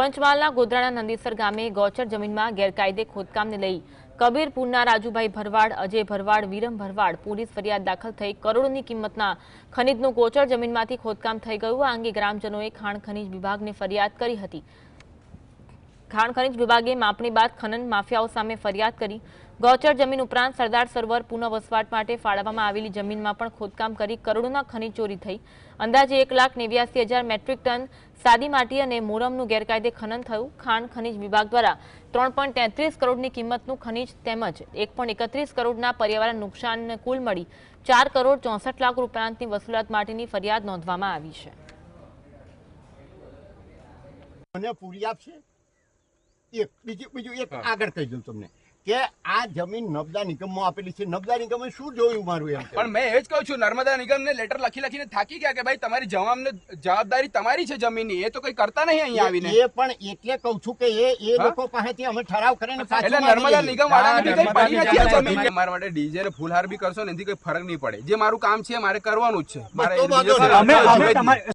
પંચમહાલના ગોધરાના નંદીસર ગામે ગૌચર જમીનમાં ગેરકાયદે ખોદકામને લઈ કબીરપુરના રાજુભાઈ ભરવાડ, અજય ભરવાડ, વિરમ ભરવાડ પોલીસ ફરિયાદ દાખલ થઈ કરોડોની કિંમતના ખનીજનું ગૌચર જમીનમાંથી ખોદકામ થઈ ગયું। આ અંગે ગ્રામજનોએ ખાણ ખનીજ વિભાગને ફરિયાદ કરી હતી। ખાણ ખનીજ વિભાગે માપણી બાદ ખનન માફિયાઓ સામે ફરિયાદ કરી। ગૌચર જમીન ઉપરાંત સરદાર સરોવર પુનઃ વસવાટ માટે ફાળવવામાં આવેલી જમીનમાં પણ ખોદકામ કરી કરોડોના ખનીજ ચોરી થઈ। અંદાજે 1,89,000 મેટ્રિક ટન સાદી માટી અને મોરમનું ગેરકાયદે ખનન થયું। ખાણ ખનીજ વિભાગ દ્વારા 3.33 કરોડની કિંમતનું ખનીજ તેમજ 1.31 કરોડના પર્યાવરણ નુકસાન કુલ મળી 4 કરોડ 64 લાખ રૂપિયાની વસૂલાત માટેની ફરિયાદ નોંધવામાં આવી છે। મને પૂરી આપશે બીજું એક આગળ કહી દઉં તમને કે આ જમીન નર્મદા નિગમમાં આપેલી છે। નર્મદા નિગમે શું જોયું મારું એમ પણ મેં એ જ કહું છું, નર્મદા નિગમને લેટર લખીને થાકી ગયા કે ભાઈ તમારી જવાબદારી તમારી છે જમીનની, એ તો કઈ કરતા નહીં અહીંયા આવીને। એ પણ એટલે કહું છું કે એ લોકો પાસેથી અમે ઠરાવ કરીને એટલે નર્મદા નિગમ વાળાને બી કઈ પડી નથી આ જમીન। મારા માટે ડીજે ને ફૂલહાર બી કરશો ને એનાથી કઈ ફરક નહીં પડે। જે મારું કામ છે મારે કરવાનું જ છે। મારે